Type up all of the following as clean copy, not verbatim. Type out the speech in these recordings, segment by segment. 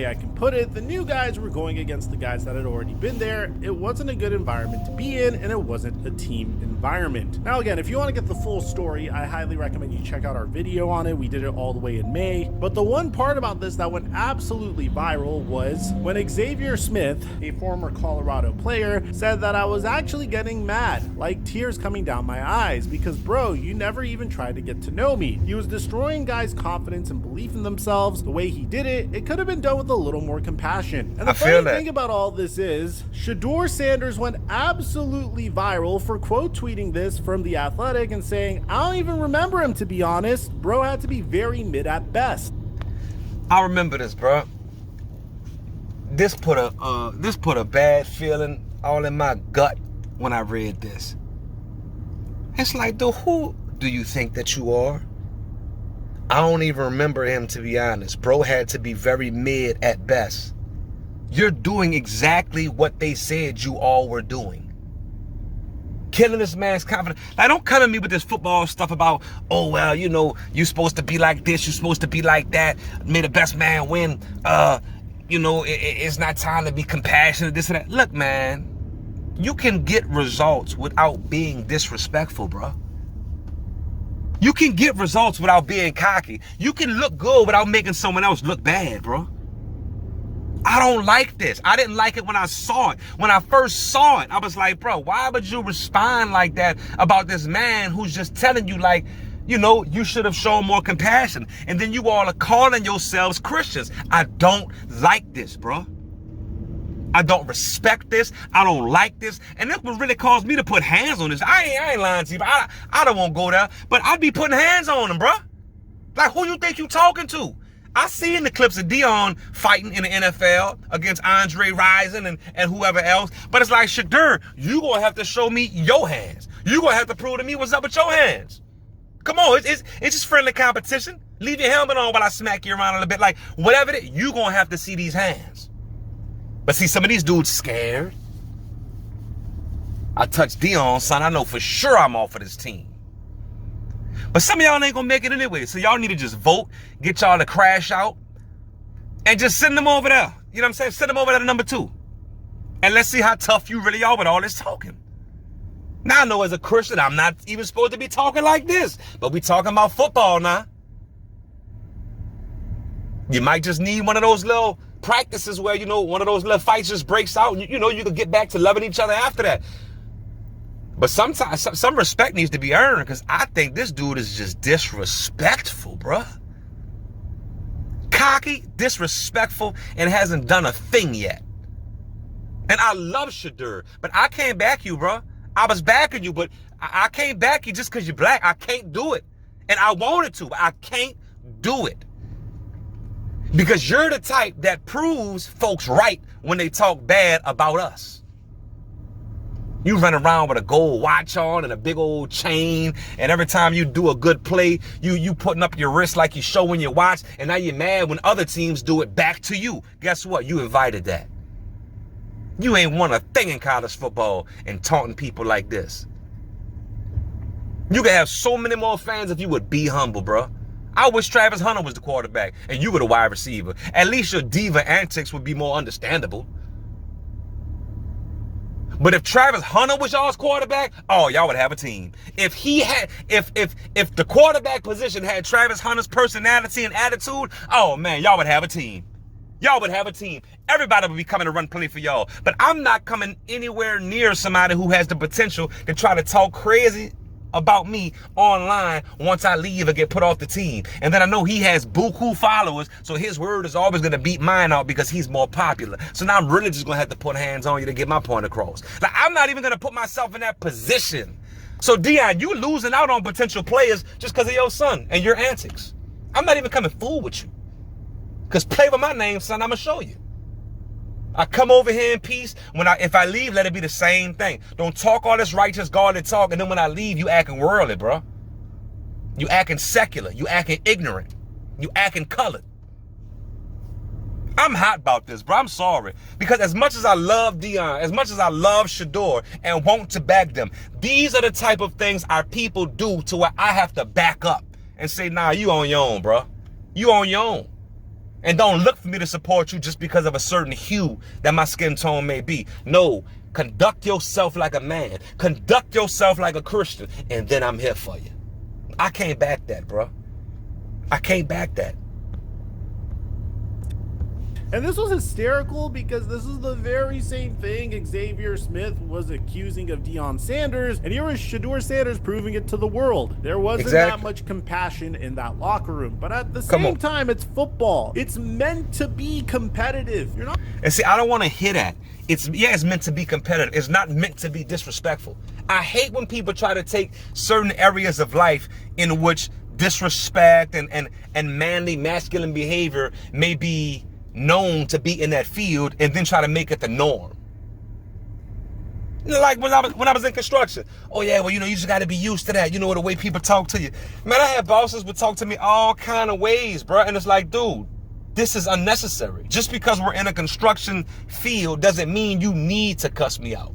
way I can put it, the new guys were going against the guys that had already been there. It wasn't a good environment to be in, and it wasn't a team environment. Now again, if you want to get the full story, I highly recommend you check out our video on it. We did it all the way in May. But the one part about this that went absolutely viral was when Xavier Smith, a former Colorado player, said that I was actually getting mad, like tears coming down my eyes, because bro, you never even tried to get to know me. He was destroying guys' confidence and belief in themselves. The way he did it, it could have been done with a little more compassion. And the funny thing about all this is, Shedeur Sanders went absolutely viral for quote tweeting this from The Athletic and saying, I don't even remember him, to be honest. Bro had to be very mid at best. I remember this, bro. This put a bad feeling all in my gut when I read this. It's like, dude, who do you think that you are? I don't even remember him, to be honest. Bro had to be very mid at best. You're doing exactly what they said you all were doing. Killing this man's confidence. Like, don't come at me with this football stuff about, oh, well, you know, you're supposed to be like this, you're supposed to be like that. May the best man win. You know, it's not time to be compassionate, this and that. Look, man, you can get results without being disrespectful, bro. You can get results without being cocky. You can look good without making someone else look bad, bro. I don't like this. I didn't like it when I saw it. When I first saw it, I was like, bro, why would you respond like that about this man who's just telling you, like, you know, you should have shown more compassion. And then you all are calling yourselves Christians. I don't like this, bro. I don't respect this. I don't like this. And that's what really caused me to put hands on this. I ain't lying to you. I don't want to go there. But I'd be putting hands on him, bro. Like, who you think you talking to? I seen the clips of Deion fighting in the NFL against Andre Rison and whoever else. But it's like, Shedeur, you going to have to show me your hands. You going to have to prove to me what's up with your hands. Come on, it's just friendly competition. Leave your helmet on while I smack you around a little bit. Like, whatever it is, you going to have to see these hands. But see, some of these dudes scared. I touched Deion, son. I know for sure I'm off of this team. But some of y'all ain't gonna make it anyway. So y'all need to just vote, get y'all to crash out, and just send them over there. You know what I'm saying? Send them over there to number 2. And let's see how tough you really are with all this talking. Now I know as a Christian, I'm not even supposed to be talking like this. But we talking about football now. You might just need one of those little practices where, you know, one of those little fights just breaks out and you know you can get back to loving each other after that. But sometimes some respect needs to be earned, because I think this dude is just disrespectful, bruh. Cocky, disrespectful, and hasn't done a thing yet. And I love Shedeur, but I can't back you, bruh. I was backing you, but I can't back you just because you're black. I can't do it. And I wanted to, but I can't do it. Because you're the type that proves folks right when they talk bad about us. You run around with a gold watch on and a big old chain, and every time you do a good play, you putting up your wrist like you showing your watch, and now you're mad when other teams do it back to you. Guess what? You invited that. You ain't won a thing in college football and taunting people like this. You could have so many more fans if you would be humble, bro. I wish Travis Hunter was the quarterback and you were the wide receiver. At least your diva antics would be more understandable. But if Travis Hunter was y'all's quarterback, oh, y'all would have a team. If the quarterback position had Travis Hunter's personality and attitude, oh man, y'all would have a team. Y'all would have a team. Everybody would be coming to run play for y'all. But I'm not coming anywhere near somebody who has the potential to try to talk crazy about me online once I leave or get put off the team. And then I know he has buku followers, so his word is always going to beat mine out because he's more popular. So now I'm really just going to have to put hands on you to get my point across. Like, I'm not even going to put myself in that position. So Deion, you losing out on potential players just because of your son and your antics. I'm not even coming fool with you. Because play with my name, son, I'm going to show you. I come over here in peace. If I leave, let it be the same thing. Don't talk all this righteous, godly talk, and then when I leave, you acting worldly, bro. You acting secular. You acting ignorant. You acting colored. I'm hot about this, bro. I'm sorry. Because as much as I love Deion, as much as I love Shedeur and want to back them, these are the type of things our people do to where I have to back up and say, nah, you on your own, bro. You on your own. And don't look for me to support you just because of a certain hue that my skin tone may be. No, conduct yourself like a man. Conduct yourself like a Christian. And then I'm here for you. I can't back that, bro. I can't back that. And this was hysterical because this is the very same thing Xavier Smith was accusing of Deion Sanders, and here was Shedeur Sanders proving it to the world. There wasn't that much compassion in that locker room, but at the same time, it's football. It's meant to be competitive. You're not. And see, I don't want to hear that. It's meant to be competitive. It's not meant to be disrespectful. I hate when people try to take certain areas of life in which disrespect and manly, masculine behavior may be known to be in that field and then try to make it the norm. Like when I was in construction. Oh yeah, well, you just got to be used to that. You know, the way people talk to you. Man, I had bosses would talk to me all kind of ways, bro. And it's like, dude, this is unnecessary. Just because we're in a construction field doesn't mean you need to cuss me out.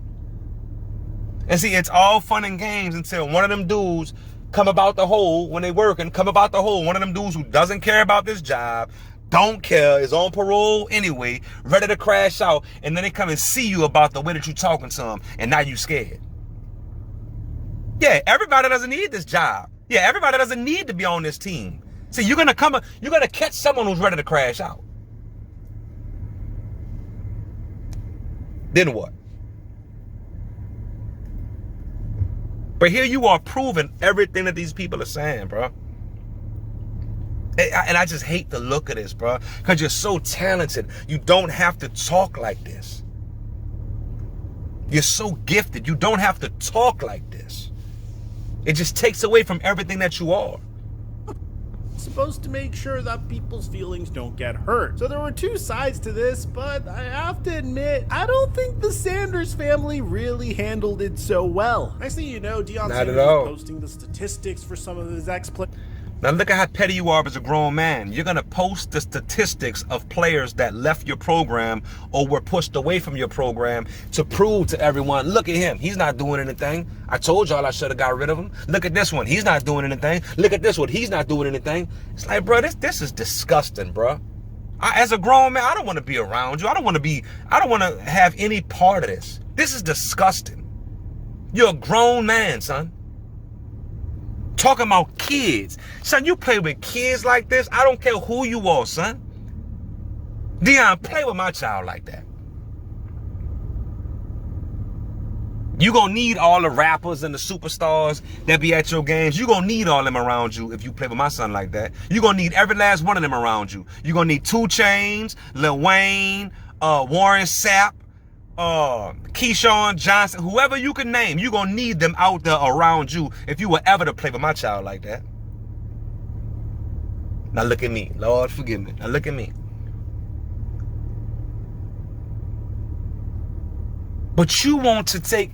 And see, it's all fun and games until one of them dudes come about the hole when they working, come about the hole. One of them dudes who doesn't care about this job, don't care, is on parole anyway, ready to crash out, and then they come and see you about the way that you talking to them, and now you scared. Yeah, everybody doesn't need this job. Yeah, everybody doesn't need to be on this team. See, you're gonna catch someone who's ready to crash out. Then what? But here you are proving everything that these people are saying, bro. And I just hate the look of this, bro. Because you're so talented. You don't have to talk like this. You're so gifted. You don't have to talk like this. It just takes away from everything that you are. Supposed to make sure that people's feelings don't get hurt. So there were two sides to this, but I have to admit, I don't think the Sanders family really handled it so well. Next thing you know, Deion Sanders is posting the statistics for some of his ex-players. Now look at how petty you are as a grown man. You're going to post the statistics of players that left your program or were pushed away from your program to prove to everyone, look at him. He's not doing anything. I told y'all I should have got rid of him. Look at this one. He's not doing anything. Look at this one. He's not doing anything. It's like, bro, this is disgusting, bro. As a grown man, I don't want to be around you. I don't want to have any part of this. This is disgusting. You're a grown man, son. Talking about kids. Son, you play with kids like this, I don't care who you are, son. Deion, play with my child like that. You gonna need all the rappers and the superstars that be at your games. You gonna need all them around you if you play with my son like that. You gonna need every last one of them around you. You gonna need 2 Chainz, Lil Wayne, Warren Sapp, Keyshawn Johnson, whoever you can name. You gonna need them out there around you if you were ever to play with my child like that. Now look at me. Lord forgive me. Now look at me. But you want to take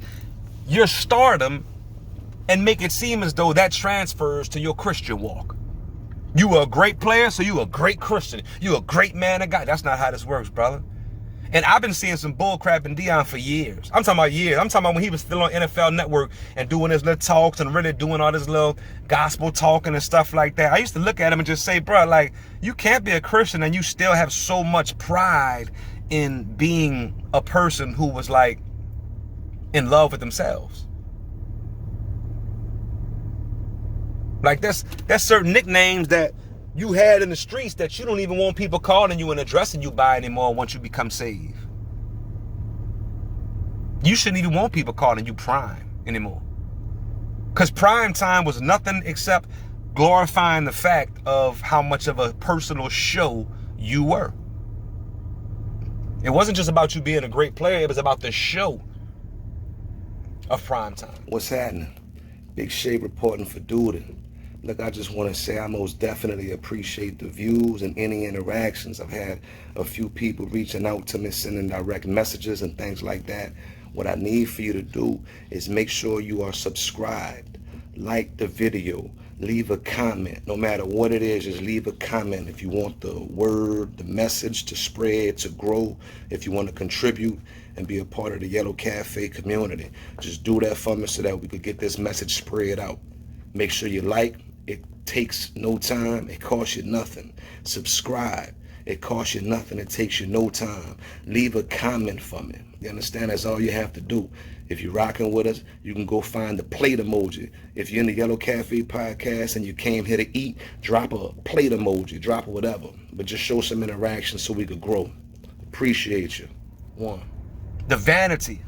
your stardom and make it seem as though that transfers to your Christian walk. You are a great player, so you a great Christian. You a great man of God. That's not how this works, brother. And I've been seeing some bullcrap in Deion for years. I'm talking about years. I'm talking about when he was still on NFL Network and doing his little talks and really doing all this little gospel talking and stuff like that. I used to look at him and just say, bro, like, you can't be a Christian and you still have so much pride in being a person who was like in love with themselves. Like there's certain nicknames that you had in the streets that you don't even want people calling you and addressing you by anymore once you become saved. You shouldn't even want people calling you prime anymore. Because prime time was nothing except glorifying the fact of how much of a personal show you were. It wasn't just about you being a great player, it was about the show of prime time. What's happening? Big Shay reporting for Duden. Look, I just want to say I most definitely appreciate the views and any interactions. I've had a few people reaching out to me, sending direct messages and things like that. What I need for you to do is make sure you are subscribed, like the video, leave a comment. No matter what it is, just leave a comment if you want the word, the message to spread, to grow, if you want to contribute and be a part of the Yellow Cafe community. Just do that for me so that we could get this message spread out. Make sure you like. It takes no time. It costs you nothing. Subscribe. It costs you nothing. It takes you no time. Leave a comment from it. You understand? That's all you have to do. If you're rocking with us, you can go find the plate emoji. If you're in the Yellow Cafe podcast and you came here to eat, drop a plate emoji, drop a whatever. But just show some interaction so we could grow. Appreciate you. One, the vanity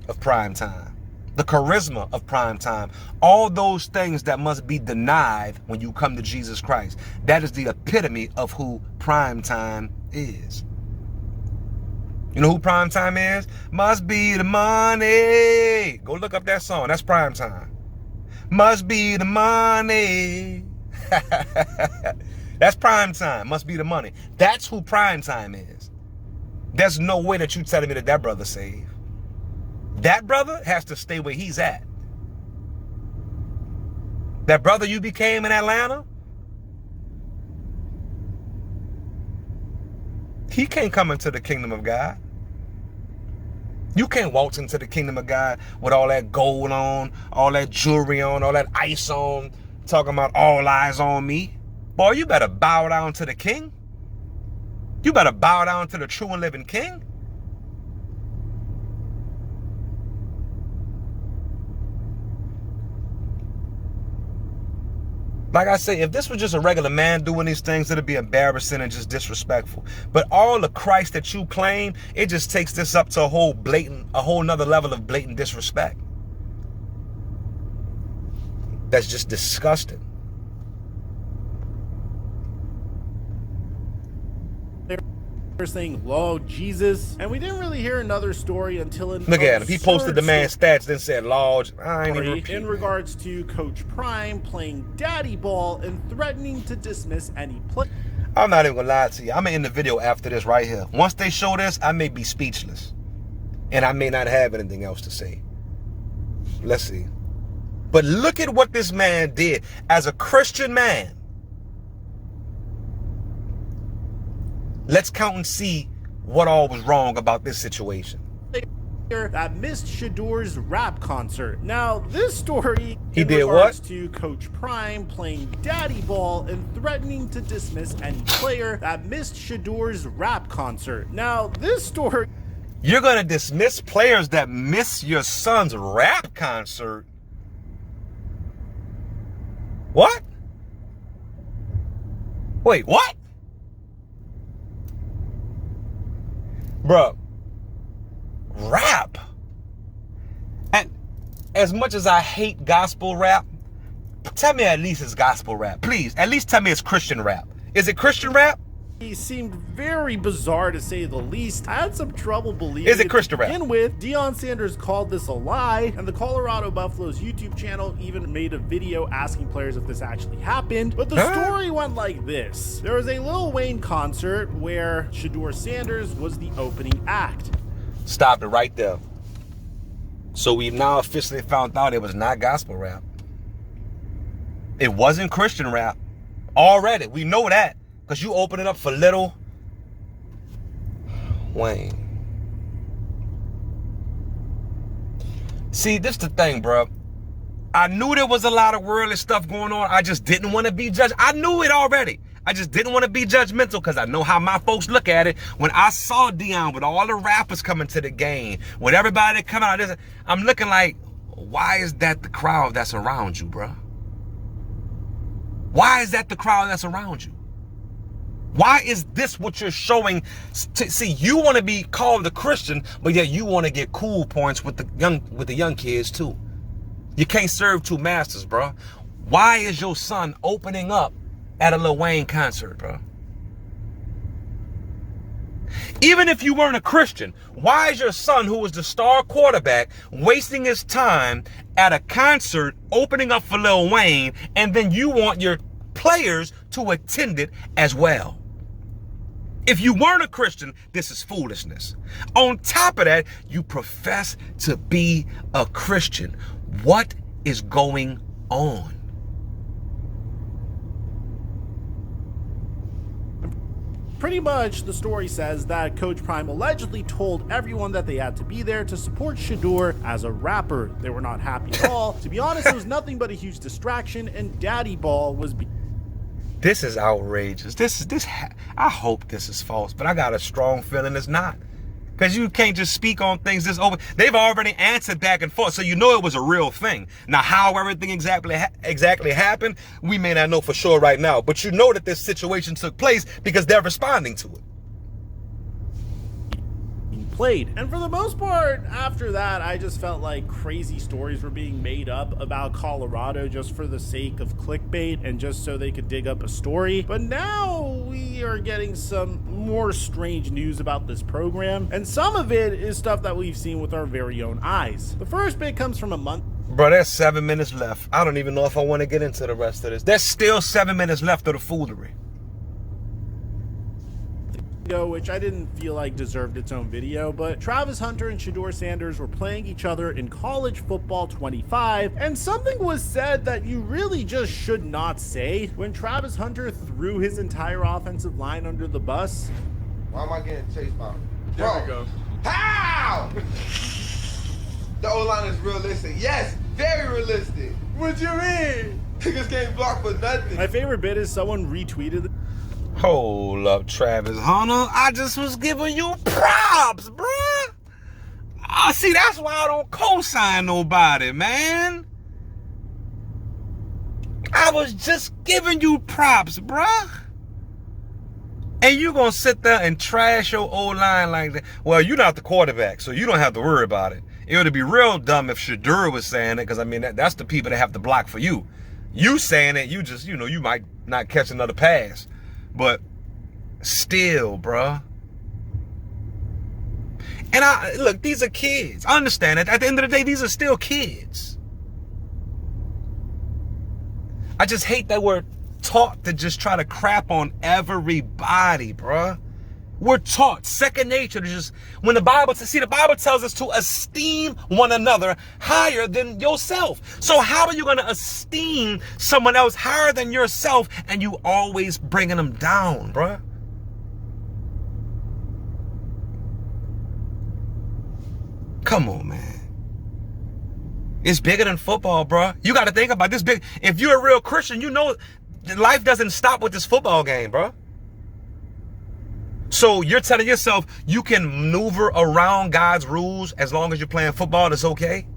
of prime time, the charisma of prime time, all those things that must be denied when you come to Jesus Christ. That is the epitome of who prime time is. You know who prime time is? Must be the money. Go look up that song. That's prime time. Must be the money. That's prime time. Must be the money. That's who prime time is. There's no way that you telling me that that brother saved. That brother has to stay where he's at. That brother you became in Atlanta, he can't come into the kingdom of God. You can't waltz into the kingdom of God with all that gold on, all that jewelry on, all that ice on, talking about all eyes on me. Boy, you better bow down to the king. You better bow down to the true and living king. Like I say, if this was just a regular man doing these things, it'd be embarrassing and just disrespectful. But all the Christ that you claim, it just takes this up to a whole nother level of blatant disrespect. That's just disgusting. They're saying, Lord Jesus. And we didn't really hear another story until an Look at him. He posted the man's stats, then said, Lord, I ain't even repeating in regards to Coach Prime playing daddy ball and threatening to dismiss any play. I'm not even gonna lie to you. I'm gonna end the video after this right here. Once they show this, I may be speechless. And I may not have anything else to say. Let's see. But look at what this man did as a Christian man. Let's count and see what all was wrong about this situation. That missed Shadur's rap concert. Now, this story he did what? To Coach Prime playing daddy ball and threatening to dismiss any player that missed Shadur's rap concert. Now, this story... You're gonna dismiss players that miss your son's rap concert? What? Wait, what? Bruh, rap. And as much as I hate gospel rap, tell me at least it's gospel rap. Please, at least tell me it's Christian rap. Is it Christian rap? He seemed very bizarre to say the least. I had some trouble believing Is it Christian rap? To begin with, Deion Sanders called this a lie, and the Colorado Buffaloes YouTube channel even made a video asking players if this actually happened. But the story went like this. There was a Lil Wayne concert where Shadur Sanders was the opening act. Stop it right there. So we've now officially found out it was not gospel rap. It wasn't Christian rap. Already, we know that. Because you open it up for Lil Wayne. See, this the thing, bro. I knew there was a lot of worldly stuff going on. I just didn't want to be judged. I knew it already. I just didn't want to be judgmental because I know how my folks look at it. When I saw Deion with all the rappers coming to the game, with everybody coming out, I'm looking like, why is that the crowd that's around you, bro? Why is that the crowd that's around you? Why is this what you're showing? See, you want to be called a Christian, but yet you want to get cool points with the young kids too. You can't serve two masters, bro. Why is your son opening up at a Lil Wayne concert, bro? Even if you weren't a Christian, why is your son, who was the star quarterback, wasting his time at a concert opening up for Lil Wayne, and then you want your players to attend it as well? If you weren't a Christian, this is foolishness. On top of that, you profess to be a Christian. What is going on? Pretty much, the story says that Coach Prime allegedly told everyone that they had to be there to support Shadur as a rapper. They were not happy at all. To be honest, it was nothing but a huge distraction, and Daddy Ball was This is outrageous. I hope this is false, but I got a strong feeling it's not. Because you can't just speak on things this over. They've already answered back and forth, so you know it was a real thing. Now, how everything exactly happened, we may not know for sure right now. But you know that this situation took place because they're responding to it. Played. And for the most part, after that, I just felt like crazy stories were being made up about Colorado just for the sake of clickbait and just so they could dig up a story. But now we are getting some more strange news about this program, and some of it is stuff that we've seen with our very own eyes. The first bit comes from a month. Bro, there's 7 minutes left. I don't even know if I want to get into the rest of this. There's still 7 minutes left of the foolery. Which I didn't feel like deserved its own video, but Travis Hunter and Shedeur Sanders were playing each other in college football 25, and something was said that you really just should not say when Travis Hunter threw his entire offensive line under the bus. Why am I getting chased by? There we go. How? The O-line is realistic. Yes, very realistic. What you mean? Niggas can't block for nothing. My favorite bit is someone retweeted. Hold up, Travis Hunter. I just was giving you props, bruh. See, that's why I don't co-sign nobody, man. I was just giving you props, bruh. And you gonna sit there and trash your O-line like that? Well, you're not the quarterback, so you don't have to worry about it. It would be real dumb if Shedeur was saying it, because, I mean, that's the people that have to block for you. You saying it, you just, you might not catch another pass. But still, bruh. And look, these are kids. I understand it. At the end of the day, these are still kids. I just hate that we're taught to just try to crap on everybody, bruh. We're taught second nature to just, when the Bible tells us to esteem one another higher than yourself. So how are you going to esteem someone else higher than yourself and you always bringing them down, bruh? Come on, man. It's bigger than football, bruh. You got to think about this big. If you're a real Christian, you know life doesn't stop with this football game, bruh. So you're telling yourself you can maneuver around God's rules as long as you're playing football, it's okay?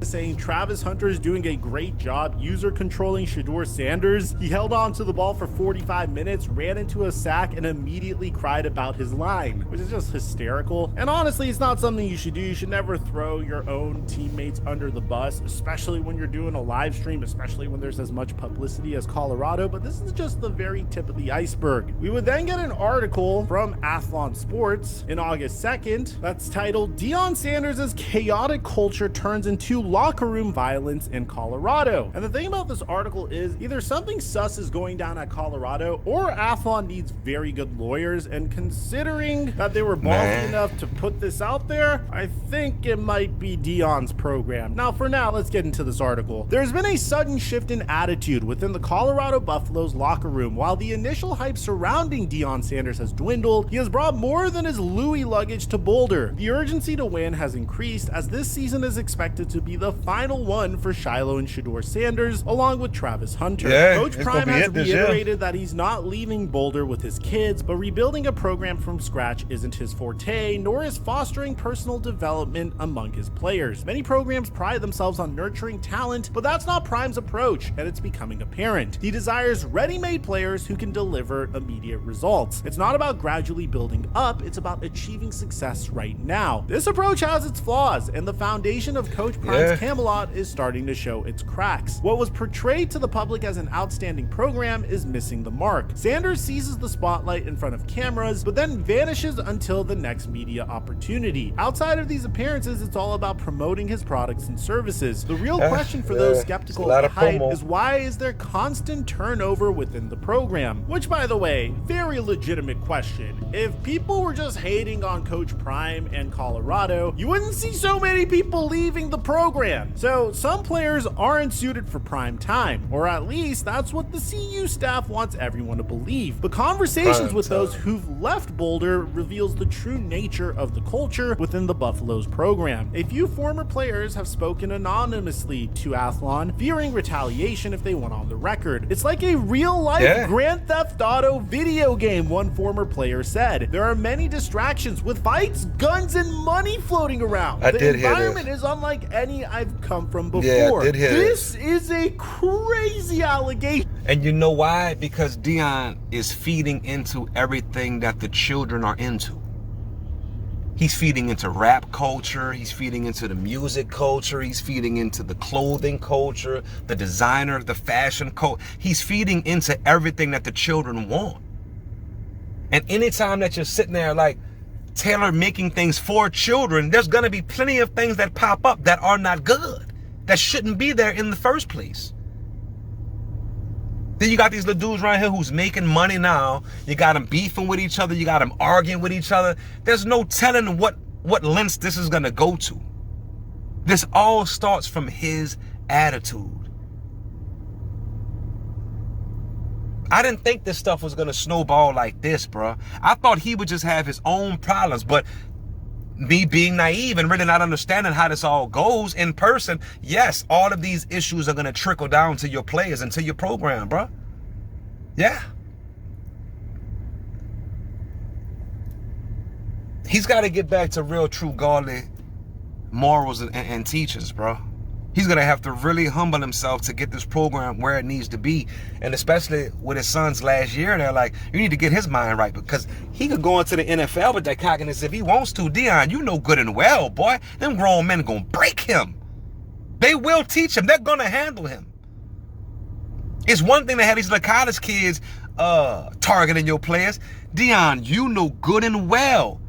Saying Travis Hunter is doing a great job user controlling Shedeur Sanders. He held on to the ball for 45 minutes, ran into a sack, and immediately cried about his line, which is just hysterical. And honestly, it's not something you should do. You should never throw your own teammates under the bus, especially when you're doing a live stream, especially when there's as much publicity as Colorado. But this is just the very tip of the iceberg. We would then get an article from Athlon Sports in August 2nd that's titled "Deion Sanders' Chaotic Culture Turns into Locker Room Violence in Colorado." And the thing about this article is either something sus is going down at Colorado or Athlon needs very good lawyers, and considering that they were ballsy enough to put this out there, I think it might be Deion's program. Now, for now, let's get into this article. There's been a sudden shift in attitude within the Colorado Buffaloes locker room. While the initial hype surrounding Deion Sanders has dwindled, he has brought more than his Louis luggage to Boulder. The urgency to win has increased as this season is expected to be the final one for Shiloh and Shedeur Sanders, along with Travis Hunter. Coach Prime has reiterated that he's not leaving Boulder with his kids, but rebuilding a program from scratch isn't his forte, nor is fostering personal development among his players. Many programs pride themselves on nurturing talent, but that's not Prime's approach, and it's becoming apparent. He desires ready-made players who can deliver immediate results. It's not about gradually building up, it's about achieving success right now. This approach has its flaws, and the foundation of Coach Prime's Camelot is starting to show its cracks. What was portrayed to the public as an outstanding program is missing the mark. Sanders seizes the spotlight in front of cameras, but then vanishes until the next media opportunity. Outside of these appearances, it's all about promoting his products and services. The real question for those skeptical of the hype is, why is there constant turnover within the program? Which, by the way, very legitimate question. If people were just hating on Coach Prime and Colorado, you wouldn't see so many people leaving the program. program. So some players aren't suited for prime time, or at least that's what the CU staff wants everyone to believe. But conversations with those who've left Boulder reveals the true nature of the culture within the Buffaloes program. A few former players have spoken anonymously to Athlon, fearing retaliation if they went on the record. It's like a real-life Grand Theft Auto video game, one former player said. There are many distractions with fights, guns, and money floating around. The environment is unlike any I've come from before. Yeah, I did hear this is a crazy allegation. And you know why? Because Deion is feeding into everything that the children are into. He's feeding into rap culture. He's feeding into the music culture. He's feeding into the clothing culture, the designer, the fashion culture. He's feeding into everything that the children want. And anytime that you're sitting there like Taylor making things for children, there's going to be plenty of things that pop up that are not good, that shouldn't be there in the first place. Then you got these little dudes right here who's making money now. You got them beefing with each other. You got them arguing with each other. There's no telling what lengths this is going to go to. This all starts from his attitude. I didn't think this stuff was going to snowball like this, bro. I thought he would just have his own problems, but me being naive and really not understanding how this all goes in person, yes, all of these issues are going to trickle down to your players and to your program, bro. Yeah. He's got to get back to real, true, godly morals and teachings, bro. He's going to have to really humble himself to get this program where it needs to be. And especially with his son's last year, they're like, you need to get his mind right, because he could go into the NFL with that cockiness if he wants to. Deion, you know good and well, boy, them grown men are going to break him. They will teach him. They're going to handle him. It's one thing to have these little college kids targeting your players. Deion, you know good and well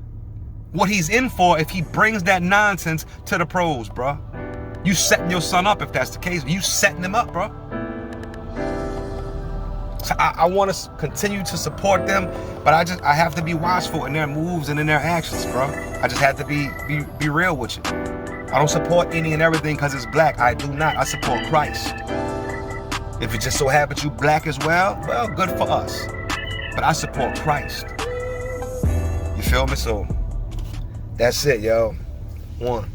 what he's in for if he brings that nonsense to the pros, bro. You setting your son up if that's the case. You setting him up, bro. So I want to continue to support them, but I have to be watchful in their moves and in their actions, bro. I just have to be real with you. I don't support any and everything because it's black. I do not. I support Christ. If it just so happens you black as well good for us. But I support Christ. You feel me? So that's it, yo. One.